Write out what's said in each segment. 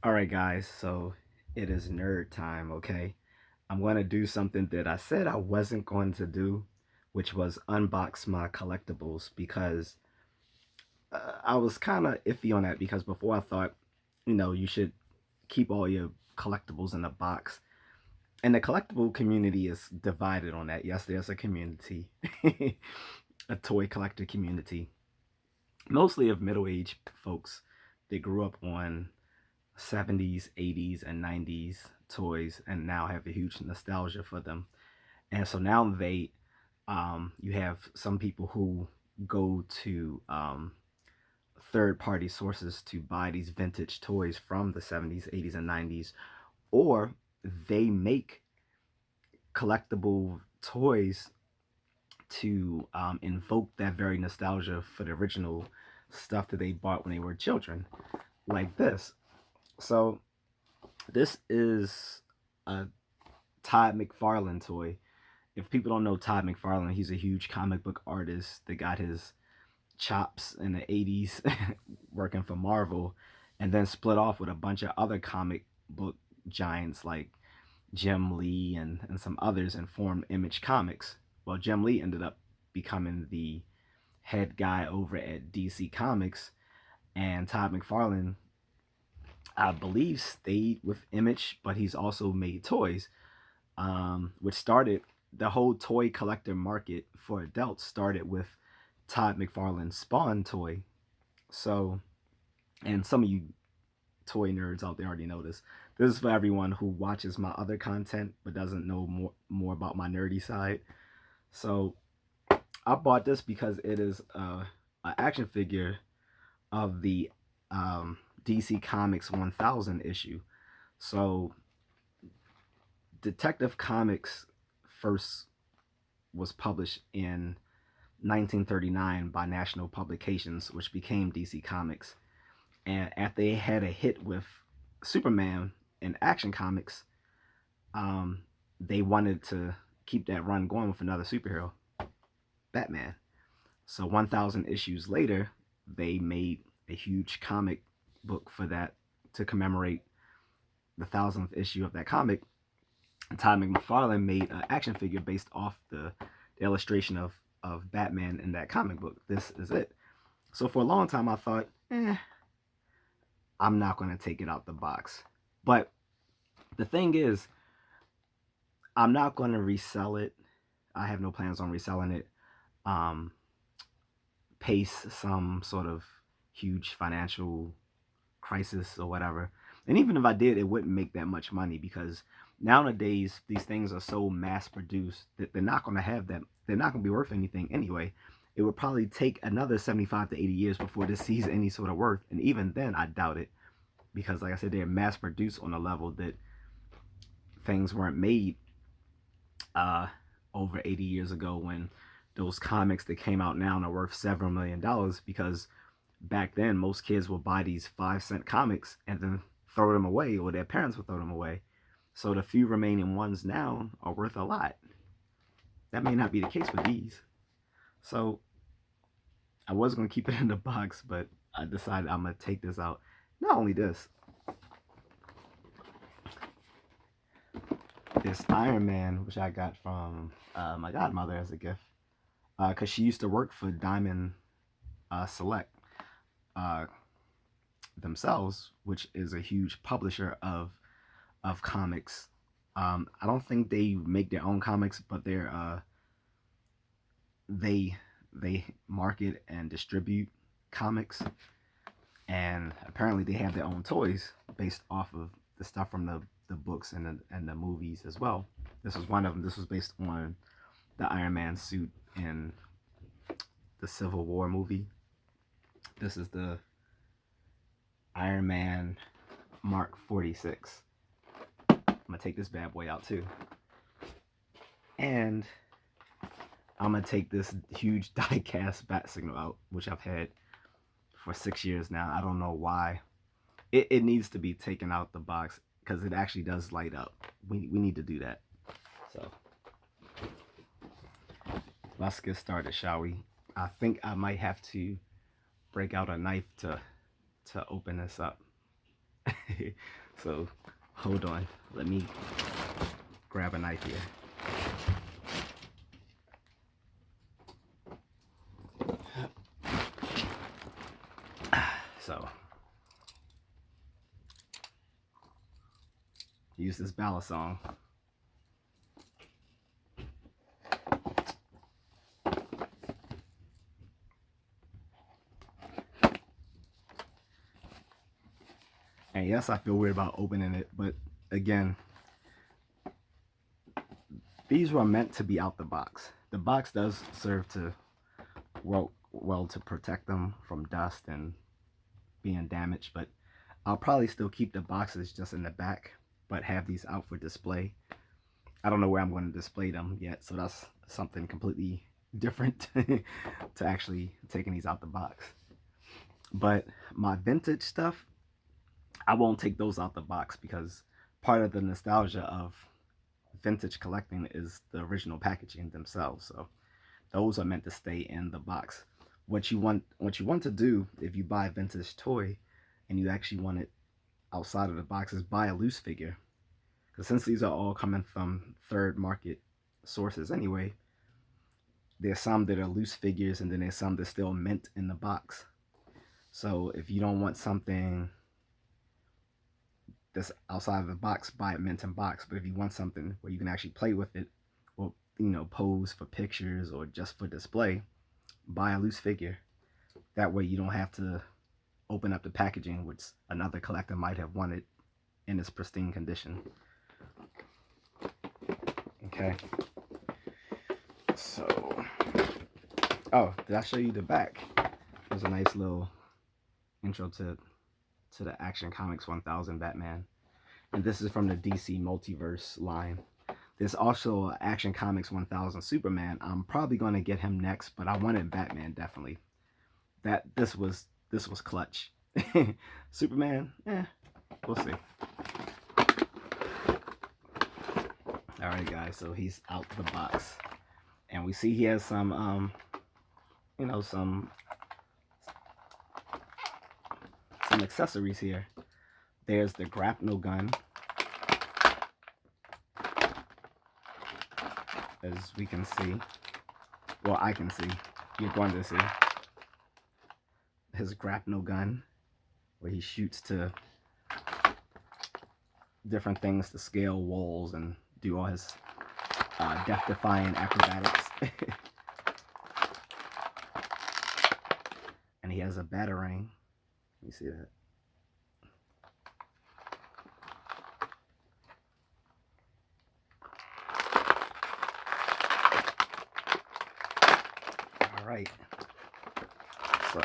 Alright guys, so it is nerd time, okay? I'm going to do something that I said I wasn't going to do, which was unbox my collectibles because I was kind of iffy on that because before I thought, you should keep all your collectibles in a box. And the collectible community is divided on that. Yes, there's a community, a toy collector community, mostly of middle-aged folks that grew up on 70s, 80s, and 90s toys and now have a huge nostalgia for them. And so now you have some people who go to third party sources to buy these vintage toys from the 70s, 80s, and 90s, or they make collectible toys to invoke that very nostalgia for the original stuff that they bought when they were children, like this. So this is a Todd McFarlane toy. If people don't know Todd McFarlane, he's a huge comic book artist that got his chops in the 80s working for Marvel and then split off with a bunch of other comic book giants like Jim Lee and some others and formed Image Comics. Well, Jim Lee ended up becoming the head guy over at DC Comics, and Todd McFarlane, I believe, stayed with Image, but he's also made toys, which started the whole toy collector market for adults started with Todd McFarlane's Spawn toy. So, and some of you toy nerds out there already know this. This is for everyone who watches my other content but doesn't know more about my nerdy side. So, I bought this because it is an action figure of the DC Comics 1000 issue. So, Detective Comics first was published in 1939 by National Publications, which became DC Comics. And after they had a hit with Superman in Action Comics, they wanted to keep that run going with another superhero, Batman. So 1,000 issues later, they made a huge comic book for that to commemorate the 1,000th issue of that comic. And Todd McFarlane made an action figure based off the illustration of Batman in that comic book. This is it. So for a long time, I thought, I'm not going to take it out the box. But the thing is, I'm not going to resell it. I have no plans on reselling it. Pace some sort of huge financial crisis or whatever. And even if I did, it wouldn't make that much money because nowadays these things are so mass produced that they're not going to have that. They're not going to be worth anything anyway. It would probably take another 75 to 80 years before this sees any sort of worth. And even then, I doubt it because, like I said, they're mass produced on a level that things weren't made over 80 years ago when those comics that came out now are worth several $1,000,000 because back then most kids would buy these 5-cent comics and then throw them away, or their parents would throw them away. So the few remaining ones now are worth a lot. That may not be the case with these. So I was going to keep it in the box, but I decided I'm going to take this out. Not only this Iron Man, which I got from my godmother as a gift, because she used to work for Diamond Select themselves, which is a huge publisher of comics. I don't think they make their own comics, but they market and distribute comics, and apparently they have their own toys based off of the stuff from the books and the movies as well. This was one of them. This was based on the Iron Man suit in the Civil War movie. This is the Iron Man Mark 46. I'm gonna take this bad boy out too. And I'm gonna take this huge die-cast bat signal out, which I've had for 6 years now. I don't know why. It needs to be taken out the box because it actually does light up. We need to do that. So let's get started, shall we? I think I might have to break out a knife to open this up. So hold on, let me grab a knife here. So use this ballad song. And yes, I feel weird about opening it, but again, these were meant to be out the box. The box does serve to well to protect them from dust and being damaged, but I'll probably still keep the boxes just in the back, but have these out for display. I don't know where I'm going to display them yet, so that's something completely different to actually taking these out the box. But my vintage stuff, I won't take those out the box because part of the nostalgia of vintage collecting is the original packaging themselves. So those are meant to stay in the box. What you want to do if you buy a vintage toy and you actually want it outside of the box is buy a loose figure. Because since these are all coming from third market sources anyway, there's some that are loose figures and then there's some that's still mint in the box. So if you don't want something that's outside of the box, buy it mint in box. But if you want something where you can actually play with it or, you know, pose for pictures or just for display, buy a loose figure. That way you don't have to open up the packaging, which another collector might have wanted in its pristine condition. Okay. So, oh, did I show you the back? There's a nice little intro to the Action Comics 1000 Batman. And this is from the DC Multiverse line. There's also Action Comics 1000 Superman. I'm probably going to get him next, but I wanted Batman definitely. This was clutch. Superman, we'll see. Alright guys, so he's out the box. And we see he has some you know, some accessories here. There's the grapnel gun, as we can see. Well, I can see. You're going to see. His grapnel gun, where he shoots to different things to scale walls and do all his death-defying acrobatics. And he has a batarang. You see that? All right. So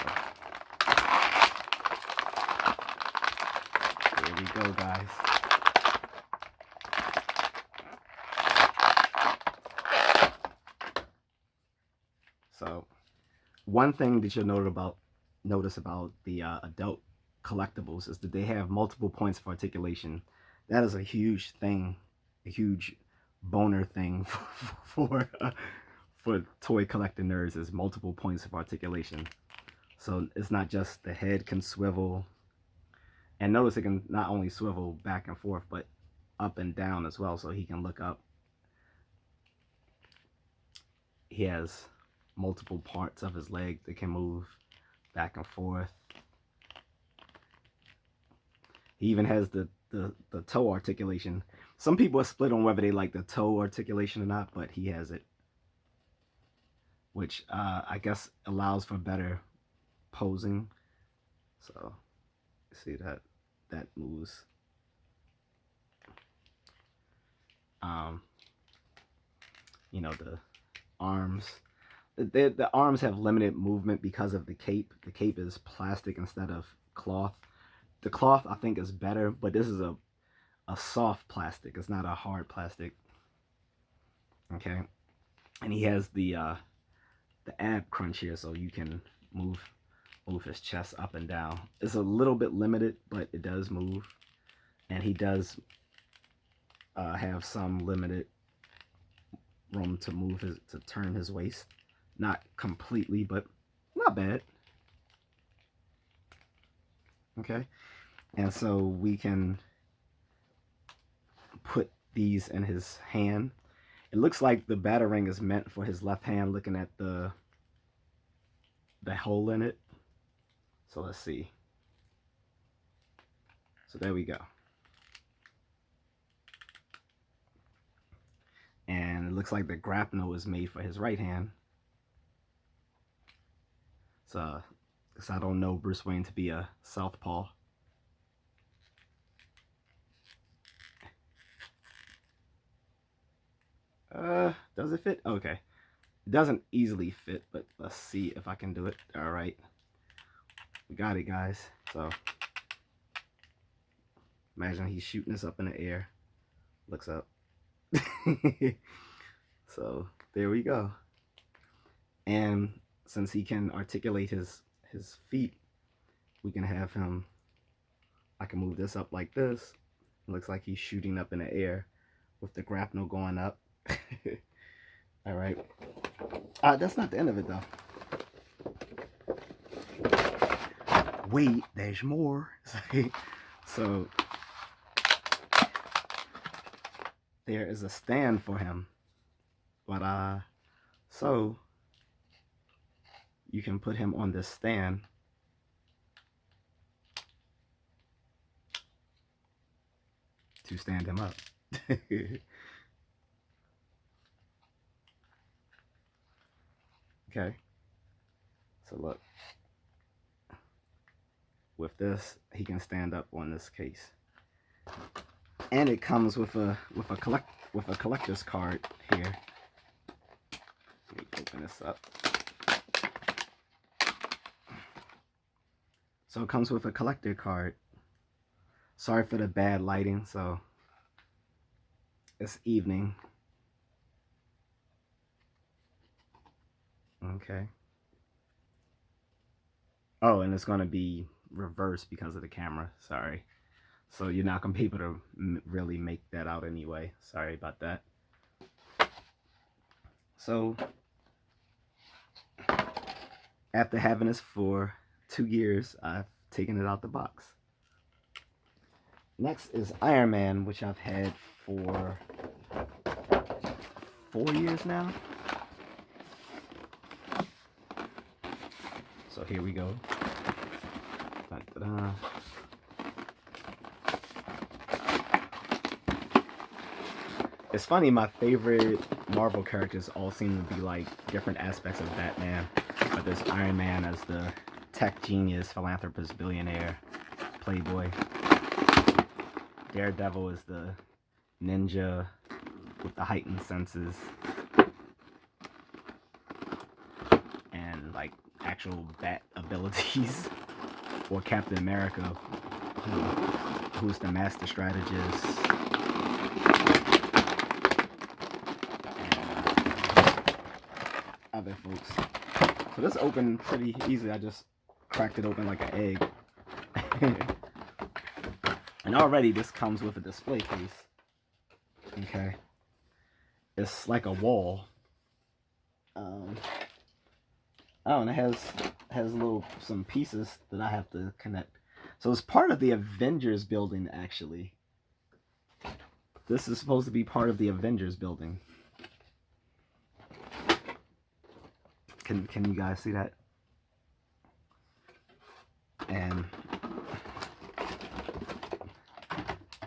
here we go, guys. So one thing that you'll notice about the adult collectibles is that they have multiple points of articulation. That is a huge thing, a huge boner thing for toy collecting nerds, is multiple points of articulation. So it's not just the head can swivel, and notice it can not only swivel back and forth but up and down as well, so he can look up. He has multiple parts of his leg that can move back and forth. He even has the toe articulation. Some people are split on whether they like the toe articulation or not, but he has it, which I guess allows for better posing. So see that moves. You know, the arms. The arms have limited movement because of the cape. The cape is plastic instead of cloth. The cloth I think is better, but this is a soft plastic. It's not a hard plastic. Okay, and he has the ab crunch here, so you can move his chest up and down. It's a little bit limited, but it does move, and he does have some limited room to move to turn his waist. Not completely, but not bad. Okay, And so we can put these in his hand. It looks like the batarang is meant for his left hand, looking at the hole in it. So let's see. So there we go. And it looks like the grapnel is made for his right hand. So I don't know Bruce Wayne to be a southpaw. Does it fit? Okay. It doesn't easily fit, but let's see if I can do it. All right. We got it, guys. So imagine he's shooting this up in the air. Looks up. So there we go. And since he can articulate his feet, we can have him, I can move this up like this. It looks like he's shooting up in the air with the grapnel going up. All right. That's not the end of it though. Wait, there's more. So there is a stand for him. But so you can put him on this stand. To stand him up. Okay. So look. With this, he can stand up on this case. And it comes with a collector's card here. Let me open this up. So it comes with a collector card. Sorry for the bad lighting, so it's evening. Okay. Oh, and it's going to be reversed because of the camera. Sorry. So you're not going to be able to really make that out anyway. Sorry about that. So after having this for 2 years, I've taken it out the box. Next is Iron Man, which I've had for 4 years now. So here we go. Da-da-da. It's funny, my favorite Marvel characters all seem to be like different aspects of Batman. But there's Iron Man as the tech genius, philanthropist, billionaire, playboy. Daredevil is the ninja with the heightened senses. And like actual bat abilities. Or Captain America, who's the master strategist. And other folks. So this opened pretty easily. I just cracked it open like an egg. And already this comes with a display case. Okay. It's like a wall. Oh, and it has some pieces that I have to connect. So it's part of the Avengers building, actually. This is supposed to be part of the Avengers building. Can you guys see that? And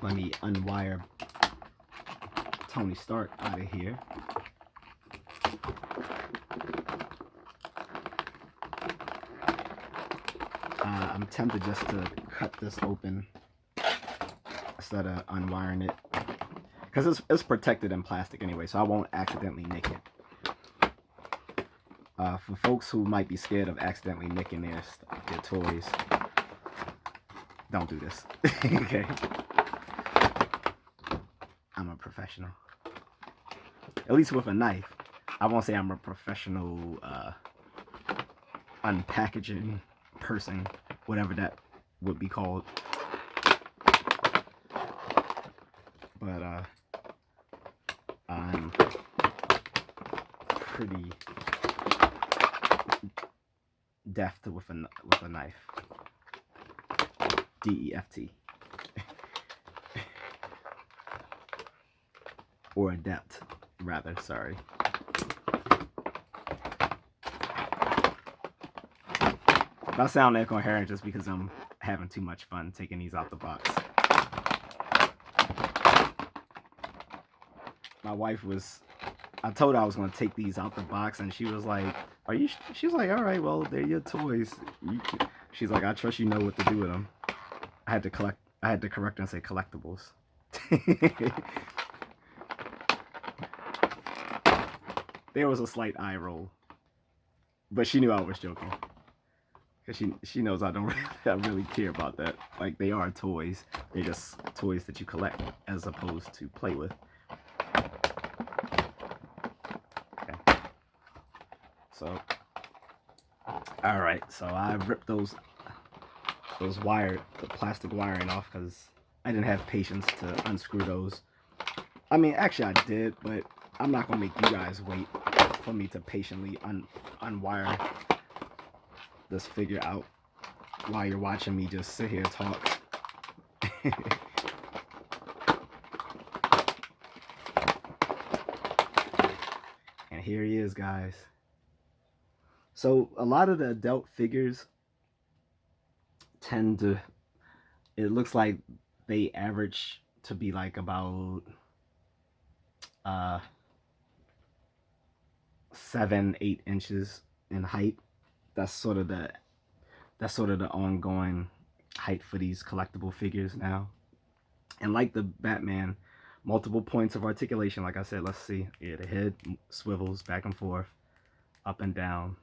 let me unwire Tony Stark out of here. I'm tempted just to cut this open instead of unwiring it, because it's protected in plastic anyway, so I won't accidentally nick it. For folks who might be scared of accidentally nicking their toys, don't do this. Okay. I'm a professional. At least with a knife. I won't say I'm a professional unpackaging person, whatever that would be called. But I'm pretty deft with a knife. DEFT. Or adept, rather, sorry. If I sound incoherent, just because I'm having too much fun taking these out the box. My wife was, I told her I was going to take these out the box, and she was like, "Are you?" She's like, "All right, well, they're your toys." She's like, "I trust you know what to do with them." I had to correct her and say collectibles. There was a slight eye roll, but she knew I was joking. Because she knows I don't really care about that. Like, they are toys. They're just toys that you collect as opposed to play with. Okay. So, alright. So I ripped the plastic wiring off because I didn't have patience to unscrew those. I mean, actually I did, but I'm not going to make you guys wait for me to patiently unwire this figure out while you're watching me just sit here and talk. And here he is, guys. So a lot of the adult figures tend to, it looks like they average to be like about 7-8 inches in height. That's sort of the ongoing height for these collectible figures now. And like the Batman, multiple points of articulation. Like I said, let's see. Yeah, the head swivels back and forth, up and down.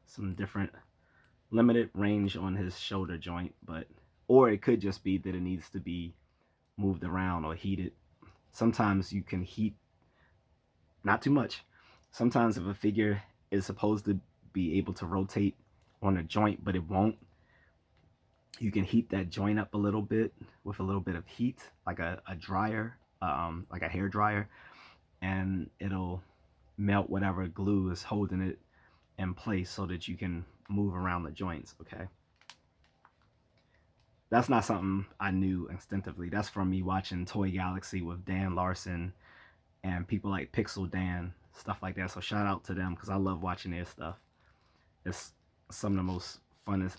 Some different limited range on his shoulder joint, but or it could just be that it needs to be moved around or heated. Sometimes you can heat, not too much. Sometimes if a figure is supposed to be able to rotate on a joint, but it won't, you can heat that joint up a little bit with a little bit of heat, like a dryer, like a hair dryer, and it'll melt whatever glue is holding it in place so that you can move around the joints. Okay, that's not something I knew instinctively. That's from me watching Toy Galaxy with Dan Larson and people like Pixel Dan, stuff like that. So shout out to them because I love watching their stuff. It's some of the most fun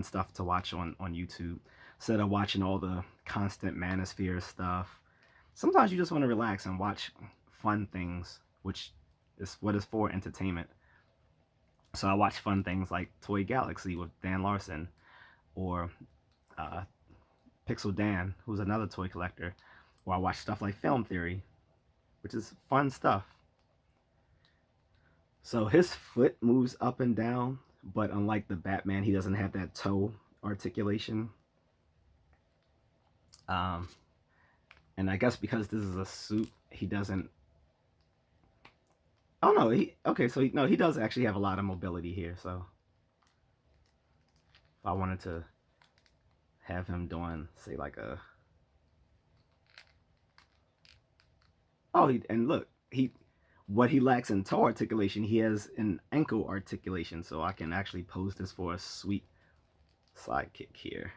stuff to watch on YouTube. Instead of watching all the constant manosphere stuff, sometimes you just want to relax and watch fun things, which is what is for entertainment. So I watch fun things like Toy Galaxy with Dan Larson, or Pixel Dan, who's another toy collector, or I watch stuff like Film Theory, which is fun stuff. So his foot moves up and down, but unlike the Batman, he doesn't have that toe articulation. And I guess because this is a suit, he doesn't. Oh no, he does actually have a lot of mobility here. So if I wanted to have him doing, say, like a, and look, what he lacks in toe articulation, he has in ankle articulation. So I can actually pose this for a sweet sidekick here.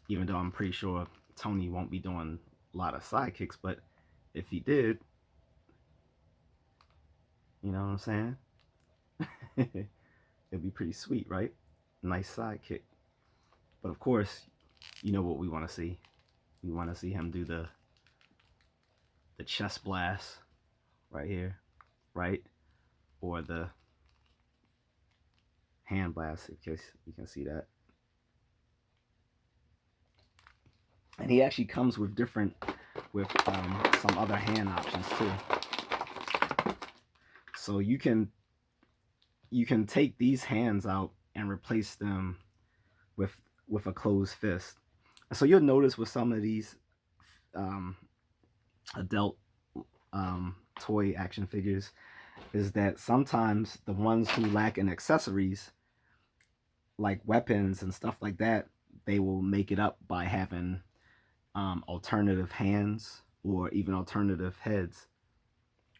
Even though I'm pretty sure Tony won't be doing a lot of sidekicks, but if he did, you know what I'm saying? It'd be pretty sweet, right? Nice sidekick. But of course, you know what we want to see. We want to see him do the chest blast right here, right? Or the hand blast, in case you can see that. And he actually comes with some other hand options too. So you can take these hands out and replace them with a closed fist. So you'll notice with some of these adult toy action figures is that sometimes the ones who lack in accessories, like weapons and stuff like that, they will make it up by having alternative hands or even alternative heads,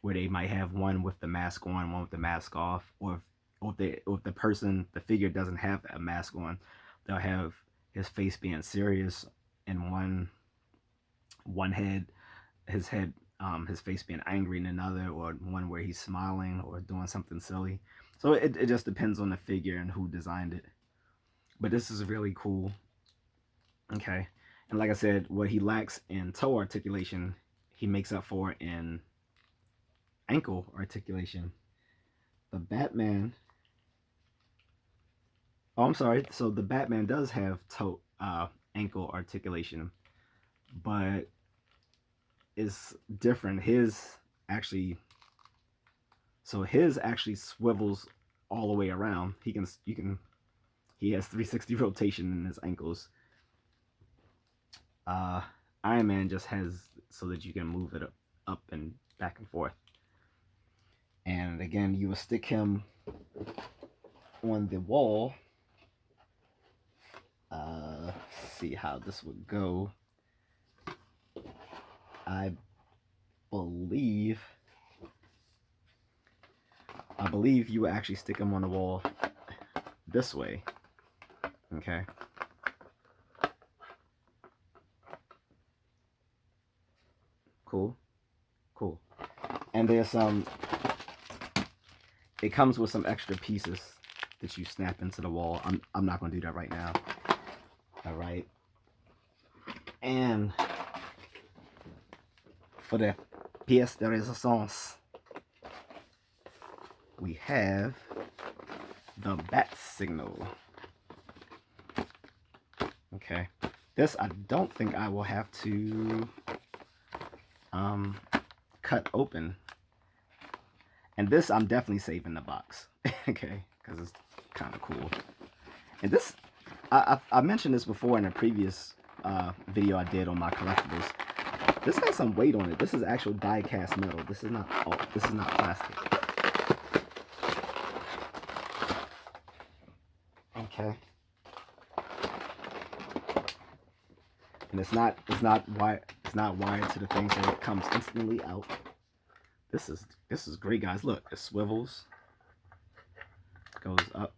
where they might have one with the mask on, one with the mask off, or or if the person, the figure doesn't have a mask on, they'll have his face being serious in one head, his head, his face being angry in another, or one where he's smiling or doing something silly. So it just depends on the figure and who designed it. But this is really cool. Okay. And like I said, what he lacks in toe articulation, he makes up for in ankle articulation. The Batman. Oh, I'm sorry. So the Batman does have toe ankle articulation, but it's different. His actually swivels all the way around. He has 360 rotation in his ankles. Iron Man just has so that you can move it up and back and forth. And again, you will stick him on the wall. See how this would go. I believe you would actually stick him on the wall this way. Okay. Cool. And there's it comes with some extra pieces that you snap into the wall. I'm not going to do that right now. All right. And for the pièce de résistance, we have the bat signal. Okay. This I don't think I will have to cut open. And this I'm definitely saving the box. Okay, because it's kind of cool. And this, I mentioned this before in a previous video I did on my collectibles. This has some weight on it. This is actual die cast metal. This is not plastic. Okay. And it's not wired to the thing, so it comes instantly out. This is great, guys. Look, it swivels, goes up.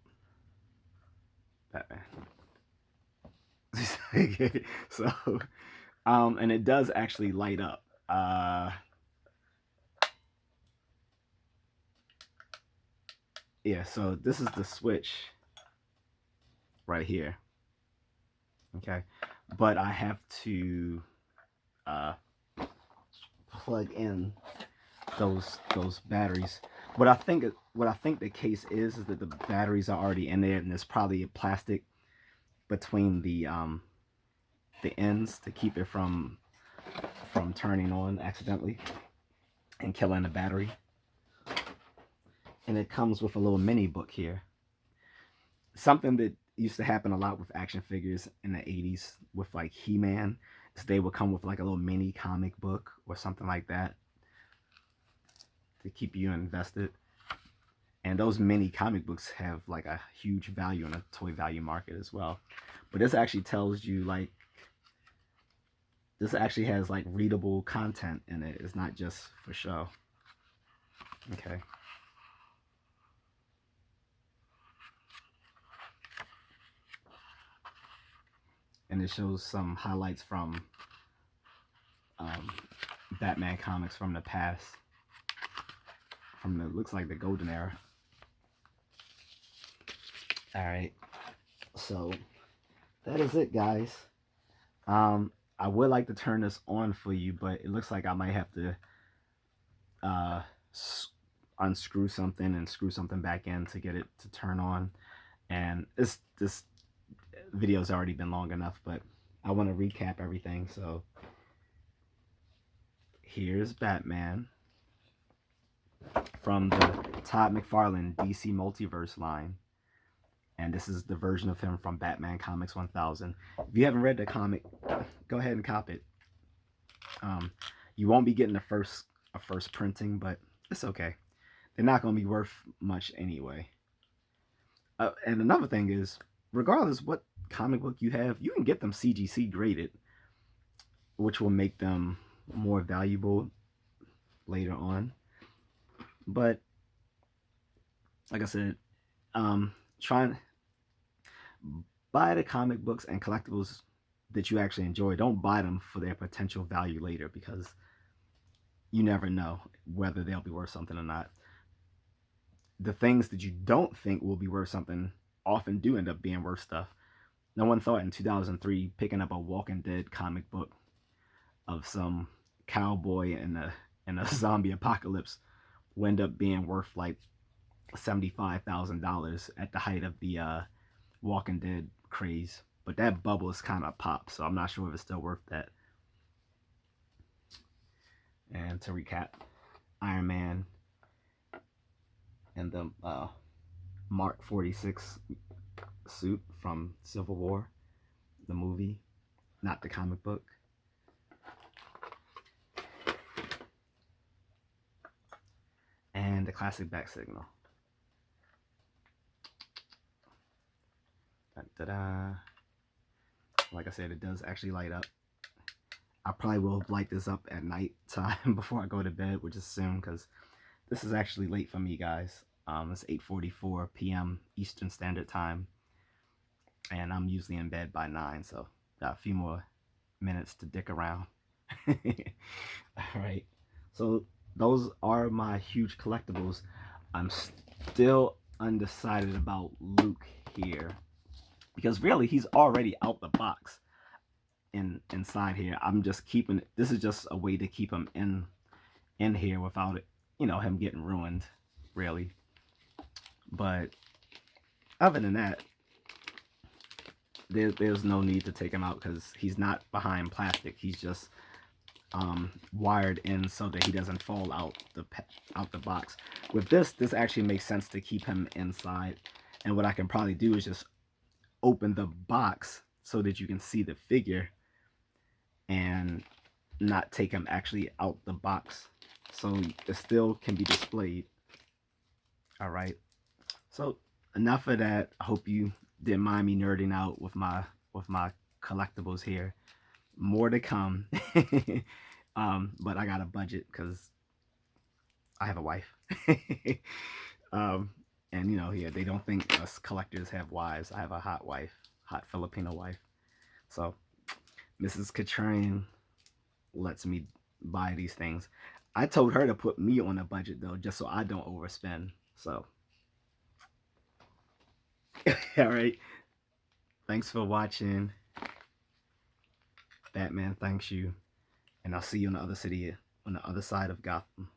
Batman. Okay, so, and it does actually light up. Yeah, so this is the switch right here. Okay, but I have to plug in those batteries. What I think the case is that the batteries are already in there, and there's probably a plastic between the ends to keep it from turning on accidentally and killing the battery. And it comes with a little mini book here. Something that used to happen a lot with action figures in the 80s with like He-Man is they would come with like a little mini comic book or something like that to keep you invested. And those mini comic books have like a huge value in the toy value market as well. But this actually tells you, like, this actually has like readable content in it. It's not just for show. Okay. And it shows some highlights from Batman comics from the past, from the, looks like the golden era. All right, so that is it, guys. I would like to turn this on for you, but it looks like I might have to unscrew something and screw something back in to get it to turn on. And this video's already been long enough, but I want to recap everything. So here's Batman from the Todd McFarlane DC Multiverse line. And this is the version of him from Batman Comics 1000. If you haven't read the comic, go ahead and cop it. You won't be getting a first printing, but it's okay. They're not going to be worth much anyway. And another thing is, regardless what comic book you have, you can get them CGC graded, which will make them more valuable later on. But like I said, Trying buy the comic books and collectibles that you actually enjoy. Don't buy them for their potential value later, because you never know whether they'll be worth something or not. The things that you don't think will be worth something often do end up being worth stuff. No one thought in 2003 picking up a Walking Dead comic book of some cowboy in a zombie apocalypse would end up being worth like $75,000 at the height of the Walking Dead craze. But that bubble is kind of popped, so I'm not sure if it's still worth that. And to recap, Iron Man and the Mark 46 suit from Civil War, the movie, not the comic book. And the classic back signal. Da-da-da. Like I said, it does actually light up. I probably will light this up at night time before I go to bed, which is soon, because this is actually late for me, guys. It's 8:44 p.m. Eastern Standard Time, and I'm usually in bed by 9, so got a few more minutes to dick around. All right, so those are my huge collectibles. I'm still undecided about Luke here, because really he's already out the box inside here. I'm just keeping, this is just a way to keep him in here without it, him getting ruined, really. But other than that, there's no need to take him out, because he's not behind plastic. He's just wired in so that he doesn't fall out the box. With this actually makes sense to keep him inside. And what I can probably do is just open the box so that you can see the figure and not take him actually out the box, so it still can be displayed. All right, so enough of that. I hope you didn't mind me nerding out with my collectibles here. More to come. But I got a budget because I have a wife. And yeah, they don't think us collectors have wives. I have a hot wife, hot Filipino wife. So Mrs. Contrarian lets me buy these things. I told her to put me on a budget though, just so I don't overspend. So all right, thanks for watching. Batman thanks you, and I'll see you on the other side of Gotham.